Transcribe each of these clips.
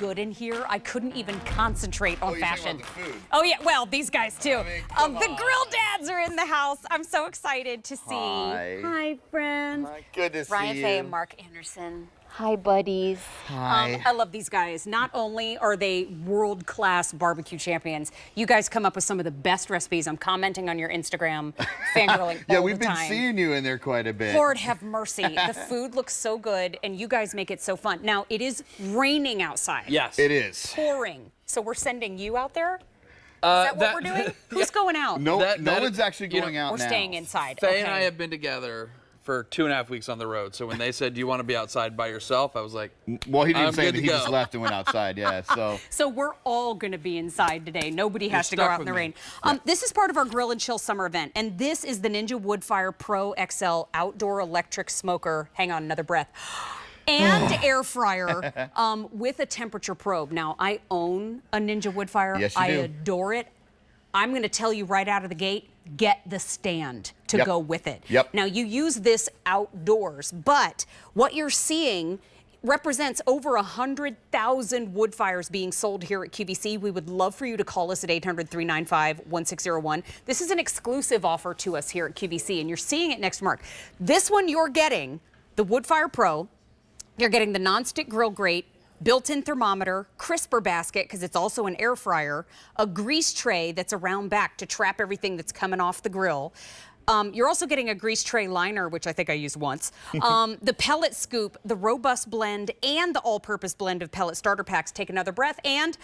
good in here. I couldn't even concentrate on fashion. Talking about the food. Oh yeah, well, these guys too. I mean, come The on. grill dads are in the house. I'm so excited to see. Hi. Hi, friends. My goodness, Ryan see Fay you. and Mark Anderson. Hi, buddies. Hi. I love these guys. Not only are they world-class barbecue champions, you guys come up with some of the best recipes. I'm commenting on your Instagram, fangirling Yeah, all we've the been time. seeing you in there quite a bit. Lord have mercy. The food looks so good, and you guys make it so fun. Now, it is raining outside. Yes. It is. Pouring. So we're sending you out there? Is that what we're doing? Who's going out? No, That one's actually you know, going out We're now. staying inside. Faye okay. and I have been together for 2.5 weeks on the road. So when they said, do you want to be outside by yourself? I was like, Well, he didn't I'm say good that. to He just go. left and went outside. Yeah, so. So we're all going to be inside today. Nobody has to go stuck out in the with rain. me. This is part of our Grill and Chill summer event, and this is the Ninja Woodfire Pro XL outdoor electric smoker. Hang on, another breath. And air fryer with a temperature probe. Now, I own a Ninja Woodfire. Yes, you I do. adore it. I'm going to tell you right out of the gate, get the stand to Yep. go with it. Yep. Now, you use this outdoors, but what you're seeing represents over 100,000 wood fires being sold here at QVC. We would love for you to call us at 800-395-1601. This is an exclusive offer to us here at QVC, and you're seeing it next month. This one you're getting, the Woodfire Pro. You're getting the nonstick grill grate, built-in thermometer, crisper basket, because it's also an air fryer, a grease tray that's around back to trap everything that's coming off the grill. You're also getting a grease tray liner, which I think I used once, the pellet scoop, the robust blend, and the all-purpose blend of pellet starter packs. Take another breath, and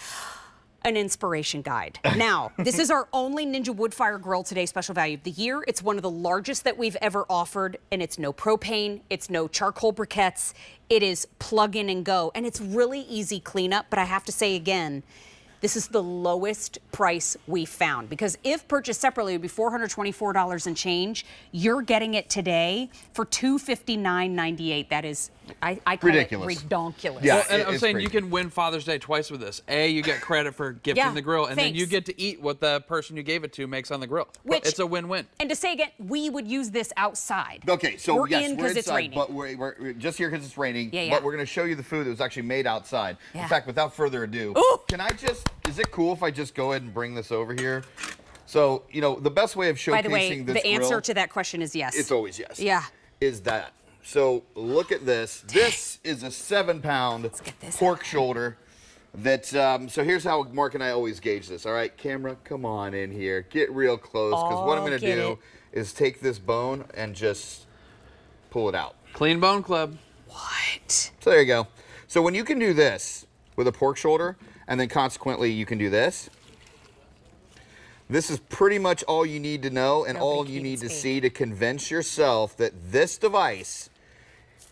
an inspiration guide. Now, this is our only Ninja Woodfire Grill Today special value of the year. It's one of the largest that we've ever offered, and it's no propane, it's no charcoal briquettes, it is plug in and go, and it's really easy cleanup, but I have to say again, this is the lowest price we found, because if purchased separately, it would be $424 and change. You're getting it today for $259.98. That is, I call Ridiculous. it redonkulous. Yeah. well, and I'm It's saying crazy. you can win Father's Day twice with this. A, you get credit for gifting Yeah, the grill, and then you thanks. get to eat what the person you gave it to makes on the grill. Which- It's a win-win. And to say again, we would use this outside. Okay, so we're yes, in we're because inside, it's raining. but we're just here because it's raining. Yeah, yeah. But we're going to show you the food that was actually made outside. Yeah. In fact, without further ado, Ooh. can I just? Is it cool if I just go ahead and bring this over here? So you know, the best way of showcasing By the way, this the answer grill, to that question is yes. it's always yes. Yeah. Is that? So look at this. This is a 7-pound get this pork shoulder. That so here's how Mark and I always gauge this. All right, camera, come on in here, get real close, because what I'm Oh, going to get do it. is take this bone and just pull it out. Clean Bone Club. What? So there you go. So when you can do this with a pork shoulder, and then consequently you can do this, this is pretty much all you need to know and all Nobody you can need to speak. see to convince yourself that this device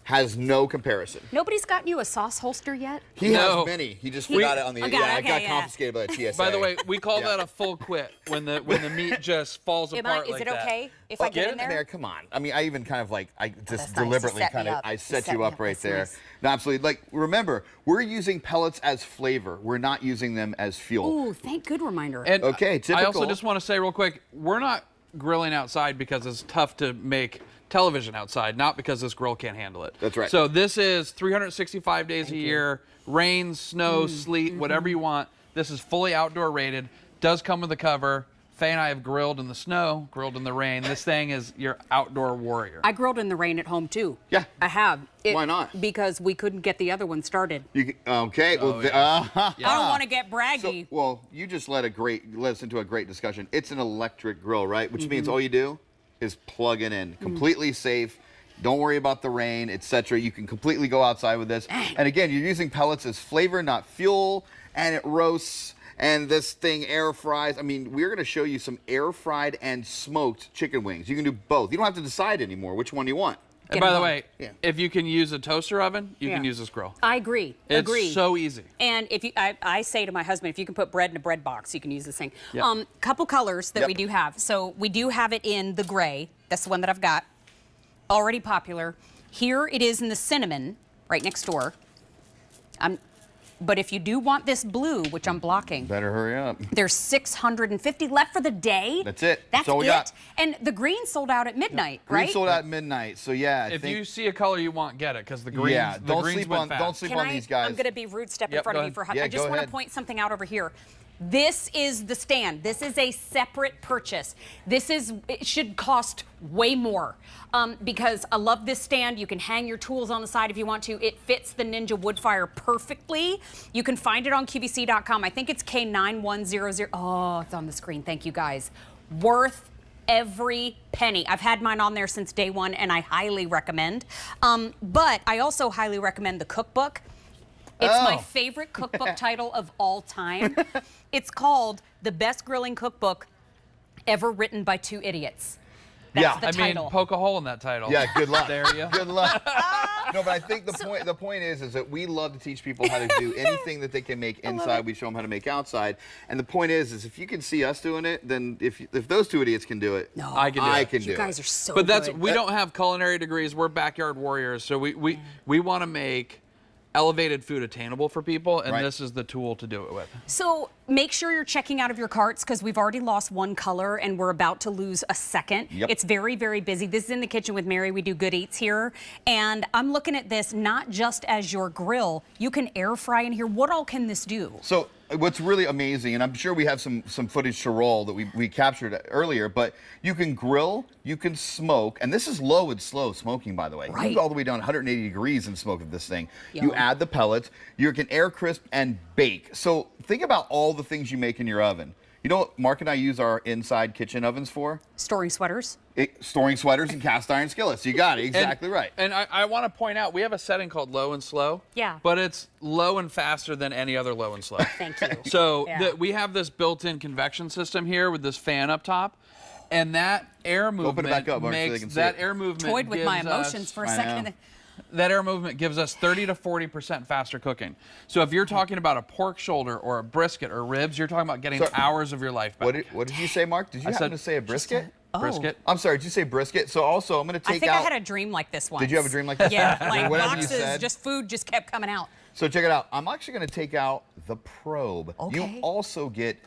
has no comparison. Nobody's gotten you a sauce holster yet? He No. has many. He just forgot it on the. Okay, Yeah, it okay, got yeah. confiscated by the TSA. By the way, we call Yeah. that a full quit when the meat just falls Is apart like it that. okay if I get in there? Come on. I mean, I even kind of like, I just that's nice. You deliberately set me kind of, up. I You set set you me up up. right That's there. nice. No, absolutely. Like, remember, we're using pellets as flavor. We're not using them as fuel. Ooh, good reminder. And Okay, I also typical. just want to say real quick, we're not grilling outside because it's tough to make television outside, not because this grill can't handle it. That's right. So this is 365 days a year, rain, snow, sleet, whatever you want. This is fully outdoor rated, does come with a cover. Faye and I have grilled in the snow, grilled in the rain. This thing is your outdoor warrior. I grilled in the rain at home too. Yeah. I have. Why not? Because we couldn't get the other one started. Okay. Well, yeah. I don't want to get braggy. So, well, you just led us into a great discussion. It's an electric grill, right? Which means all you do is plug it in. Completely safe. Don't worry about the rain, etc. You can completely go outside with this. And again, you're using pellets as flavor, not fuel, and it roasts. And this thing air fries. I mean, we're going to show you some air fried and smoked chicken wings. You can do both. You don't have to decide anymore which one you want. And by the them way, Yeah. if you can use a toaster oven, you can Yeah. use this grill. I agree. It's agree. so easy. And if you, I say to my husband, if you can put bread in a bread box, you can use this thing. Yep. Couple colors that Yep. we do have. So we do have it in the gray. That's the one that I've got. Already popular. Here it is in the cinnamon, right next door. But if you do want this blue, which I'm blocking, Better hurry up. there's 650 left for the day. That's it. That's all we it. got. And the green sold out at midnight, Green right? sold out at midnight. So yeah, If you see a color you want, get it, because the greens, yeah, the don't greens sleep went on fast. these guys. I'm going to be rude step in Yep, front go of you ahead. for Yeah, I just go want to ahead. point something out over here. This is the stand. This is a separate purchase. It should cost way more because I love this stand. You can hang your tools on the side if you want to. It fits the Ninja Woodfire perfectly. You can find it on QVC.com. I think it's K9100. Oh, it's on the screen. Thank you guys. Worth every penny. I've had mine on there since day one, and I highly recommend. But I also highly recommend the cookbook. It's my favorite cookbook title of all time. It's called The Best Grilling Cookbook Ever Written by Two Idiots. That's the title. mean, poke a hole in that title. Yeah, good luck. There you go. Good luck. No, but I think the point is that we love to teach people how to do anything that they can make inside. We show them how to make outside. And the point is if you can see us doing it, then if those two idiots can do it, No, I can do it. can do it. you guys are so But that's good. we don't have culinary degrees. We're backyard warriors, so we want to make elevated food attainable for people, and Right. this is the tool to do it with. So make sure you're checking out of your carts because we've already lost one color and we're about to lose a second. Yep. It's very, very busy. This is in the kitchen with Mary. We do good eats here. And I'm looking at this not just as your grill. You can air fry in here. What all can this do? So what's really amazing, and I'm sure we have some footage to roll that we captured earlier, but you can grill, you can smoke, and this is low and slow smoking, by the way. You can go all the way down 180 degrees and smoke of this thing. Yum. You add the pellets, you can air crisp and bake. So think about all the things you make in your oven. You know what Mark and I use our inside kitchen ovens for? Storing sweaters. Storing sweaters and cast iron skillets. You got it, exactly right. And I want to point out, we have a setting called low and slow. Yeah. But it's low and faster than any other low and slow. Thank you. So Yeah. we have this built-in convection system here with this fan up top, and that air movement it back up, Mark, so they makes can see that it. air movement Toyed with my gives emotions us- for a I second. know. That air movement gives us 30 to 40% faster cooking. So if you're talking about a pork shoulder or a brisket or ribs, you're talking about getting So- hours of your life back. What did you say, Mark? Did you happen to say a brisket? Brisket. I'm sorry, did you say brisket? So also, I'm going to I take think out... I had a dream like this once. Did you have a dream like this? Yeah, like Whatever you boxes, said. just food just kept coming out. So check it out. I'm actually going to take out the probe. Okay. You also get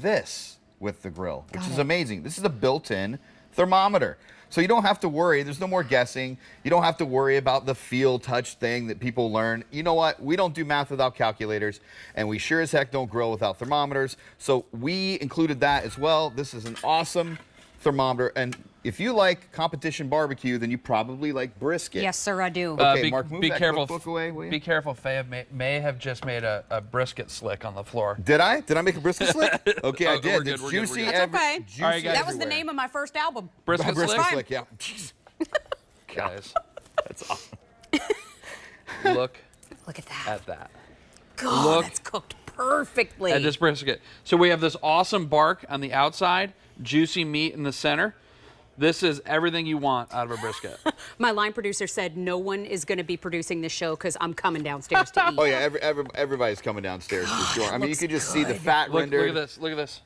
this with the grill, which Got is it. amazing. This is a built-in thermometer. So you don't have to worry. There's no more guessing. You don't have to worry about the feel touch thing that people learn. You know what? We don't do math without calculators, and we sure as heck don't grill without thermometers. So we included that as well. This is an awesome thermometer, and if you like competition barbecue, then you probably like brisket. Yes, sir, I do. Okay, Mark, move be that careful. cookbook away, will you? Be careful. Faye may have just made a brisket slick on the floor. Did I? Did I make a brisket slick? Okay, I Oh, did. we're good, It's we're good, we're juicy. good. That's okay. Juicy All right, guys. That was the everywhere. name of my first album. Brisket Brisket slick? slick, yeah. Jeez. Guys, That's awesome. look Look at that. at that. God, look that's cooked perfectly. At this brisket. So we have this awesome bark on the outside, juicy meat in the center. This is everything you want out of a brisket. My line producer said no one is going to be producing this show because I'm coming downstairs to eat. Oh yeah, everybody's coming downstairs for sure. I mean, you looks can just see the good. fat Look rendered. at this. Look at this.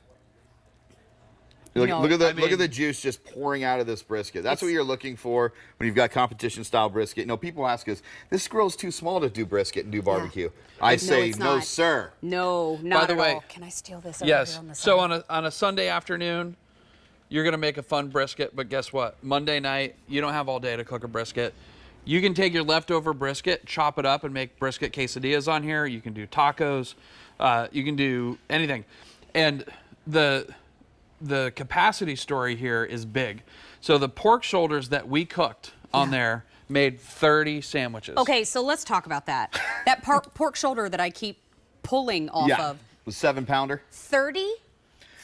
Look, No, look at the I look at mean- the juice just pouring out of this brisket. That's what you're looking for when you've got competition style brisket. You know, people ask us, this grill's too small to do brisket and do barbecue. I say, it's no, not. sir. No, not the at way- all. Can I steal this over Yes. here on the side? So on a Sunday afternoon, you're gonna make a fun brisket, but guess what? Monday night, you don't have all day to cook a brisket. You can take your leftover brisket, chop it up, and make brisket quesadillas on here. You can do tacos. You can do anything. And the capacity story here is big. So the pork shoulders that we cooked on there made 30 sandwiches. Okay, so let's talk about that. That pork shoulder that I keep pulling off Yeah, of. the 7-pounder. 30?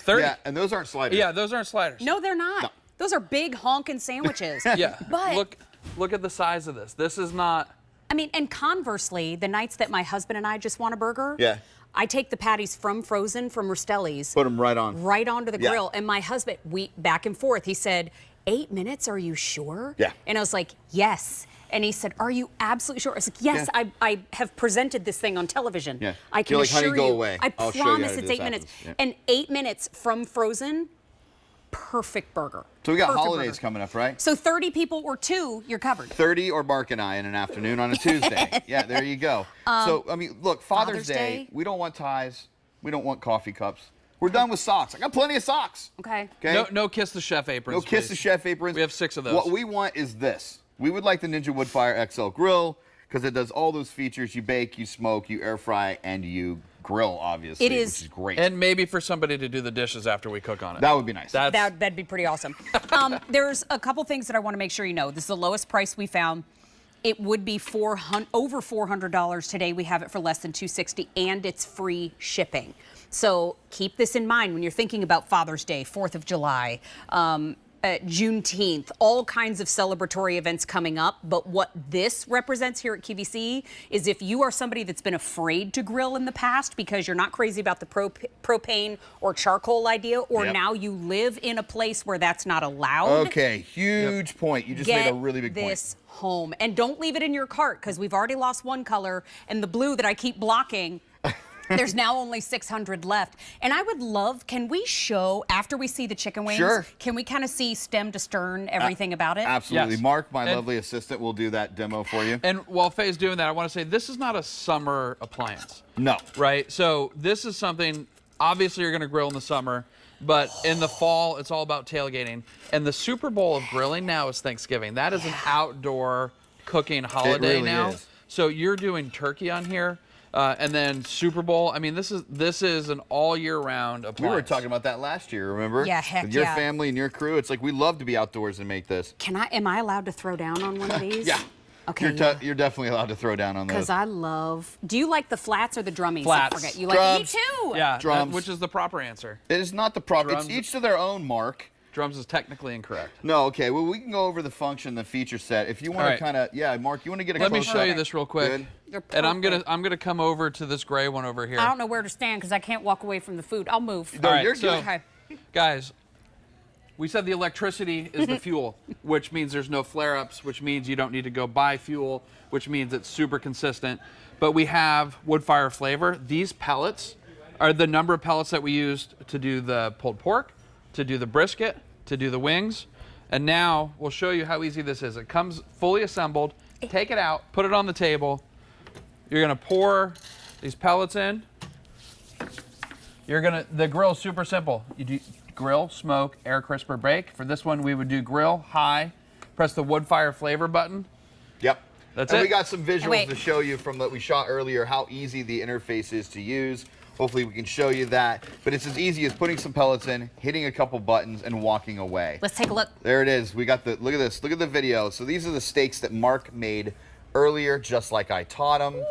30. Yeah, and those aren't sliders. Yeah, those aren't sliders. No, they're not. No. Those are big honking sandwiches. Yeah. But Look at the size of this. This is not. I mean, and conversely, the nights that my husband and I just want a burger, Yeah. I take the patties from frozen from Rostelli's Put them right on. right onto the Yeah. grill. And my husband, we back and forth. He said, 8 minutes, are you sure? Yeah. And I was like, yes. And he said, are you absolutely sure? I was like, yes, Yeah. I have presented this thing on television. Yeah. I can You're like, assure honey, go you. away. I I'll show you how promise to it's do 8 this minutes. happens. Yeah. And 8 minutes from frozen, perfect burger. So we got Perfect holidays burger. coming up, right? So 30 people or 2, you're covered. 30 or Mark and I in an afternoon on a Tuesday. Yeah, there you go. So, I mean, look, Father's Day, we don't want ties. We don't want coffee cups. We're done with socks. I got plenty of socks. Okay. No kiss the chef aprons. No kiss please. the chef aprons. We have 6 of those. What we want is this. We would like the Ninja Woodfire XL grill because it does all those features. You bake, you smoke, you air fry, and you grill, obviously, It is- which is great. And maybe for somebody to do the dishes after we cook on it. That would be nice. That'd be pretty awesome. There's a couple things that I want to make sure you know. This is the lowest price we found. It would be over $400 today. We have it for less than $260, and it's free shipping. So keep this in mind when you're thinking about Father's Day, 4th of July, Juneteenth, all kinds of celebratory events coming up. But what this represents here at QVC is if you are somebody that's been afraid to grill in the past because you're not crazy about the propane or charcoal idea, or now you live in a place where that's not allowed. Okay, huge point. You just made a really big point. Get this home. And don't leave it in your cart because we've already lost one color, and the blue that I keep blocking, there's now only 600 left. And I would love, can we show, after we see the chicken wings, Sure. can we kind of see stem to stern everything about it? Absolutely. Yes. Mark, my lovely assistant, will do that demo for you. And while Faye's doing that, I want to say this is not a summer appliance. No. Right? So this is something, obviously you're going to grill in the summer, but in the fall, it's all about tailgating. And the Super Bowl of grilling now is Thanksgiving. That is an outdoor cooking holiday really now. is. So you're doing turkey on here. And then Super Bowl. I mean, this is an all year round appliance. We were talking about that last year, remember? Yeah, heck With your yeah. family and your crew, it's like we love to be outdoors and make this. Am I allowed to throw down on one of these? Yeah. Okay. You're definitely allowed to throw down on those. Because I love, do you like the flats or the drummies? Flats. I forget. You Drums. like, me too. Yeah, Drums. which is the proper answer. It is not the proper. It's Drums. each to their own, Mark. Drums is technically incorrect. No, okay. Well, we can go over the function, the feature set. If you want All to right. kind of, yeah, Mark, you want to get a Let me close show up? you this real quick. Good. They're And I'm perfect. gonna come over to this gray one over here. I don't know where to stand because I can't walk away from the food. I'll move. No, All right, you're so- good. Okay. Guys, we said the electricity is the fuel, which means there's no flare-ups, which means you don't need to go buy fuel, which means it's super consistent. But we have Woodfire flavor. These pellets are the number of pellets that we used to do the pulled pork, to do the brisket, to do the wings. And now we'll show you how easy this is. It comes fully assembled. Take it out, put it on the table. You're gonna pour these pellets in. The grill's super simple. You do grill, smoke, air crisper, bake. For this one, we would do grill, high, press the Woodfire flavor button. Yep. That's and it. we got some visuals Wait. to show you from what we shot earlier, how easy the interface is to use. Hopefully we can show you that. But it's as easy as putting some pellets in, hitting a couple buttons, and walking away. Let's take a look. There it is. We got the, look at this. Look at the video. So these are the steaks that Mark made earlier, just like I taught him.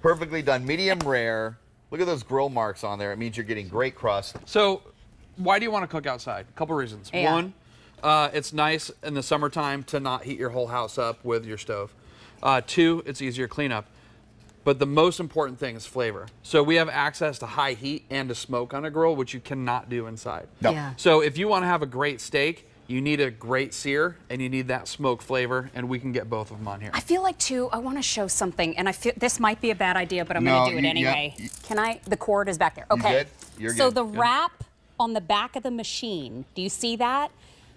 Perfectly done. Medium rare. Look at those grill marks on there. It means you're getting great crust. So why do you want to cook outside? A couple reasons. Yeah. One, it's nice in the summertime to not heat your whole house up with your stove. Two, it's easier cleanup. But the most important thing is flavor. So we have access to high heat and to smoke on a grill, which you cannot do inside. No. Yeah. So if you want to have a great steak, you need a great sear and you need that smoke flavor, and we can get both of them on here. I feel like too, I want to show something, and I feel this might be a bad idea, but I'm No, going to do it anyway. Can I? The cord is back there. Okay. good? You're So good. the Good. wrap on the back of the machine, do you see that?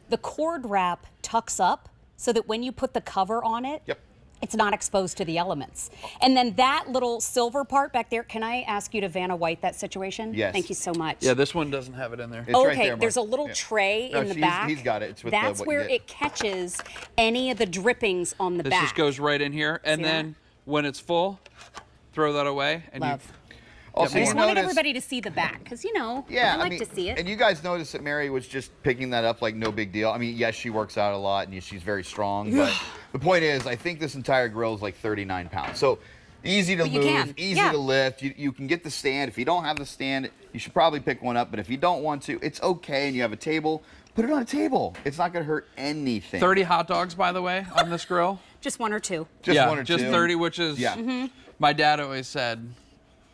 The cord wrap tucks up so that when you put the cover on it, Yep. it's not exposed to the elements. And then that little silver part back there, can I ask you to Vanna White that situation? Yes. Thank you so much. Yeah, this one doesn't have it in there. It's right Okay, there, there's a Mark. little Yeah. tray No, in the he's- back. he's got it. It's with That's what you where get. it catches any of the drippings on the This back. just goes right in here, and See then when it's full, throw that away. And Love. Also, I you just wanted notice, everybody to see the back, because, you know, yeah, I like mean, to see it. And you guys notice that Mary was just picking that up like no big deal. I mean, yes, she works out a lot and she's very strong, but the point is, I think this entire grill is like 39 pounds. So easy to But you move, can. easy Yeah. to lift. You can get the stand. If you don't have the stand, you should probably pick one up. But if you don't want to, it's okay. And you have a table, put it on a table. It's not going to hurt anything. 30 hot dogs, by the way, on this grill. Just one or two. Just yeah, one or just two. 30, which is, Yeah. my dad always said,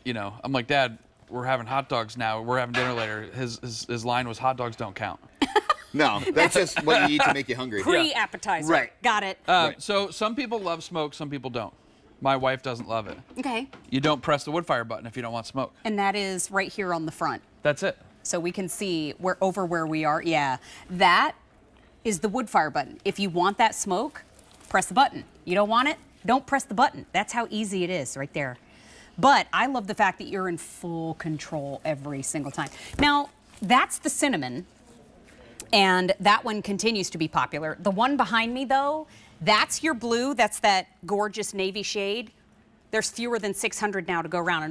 you know, I'm like, Dad, we're having hot dogs now. We're having dinner later. His line was, hot dogs don't count. No, that's just what you eat to make you hungry. Pre-appetizer. Right. Got it. So some people love smoke, some people don't. My wife doesn't love it. Okay. You don't press the wood fire button if you don't want smoke. And that is right here on the front. That's it. so we can see where we are. Yeah, that is the wood fire button. If you want that smoke, press the button. You don't want it, don't press the button. That's how easy it is right there. But I love the fact that you're in full control every single time. Now, that's the cinnamon, and that one continues to be popular. The one behind me, though, that's your blue. That's that gorgeous navy shade. There's fewer than 600 now to go around. And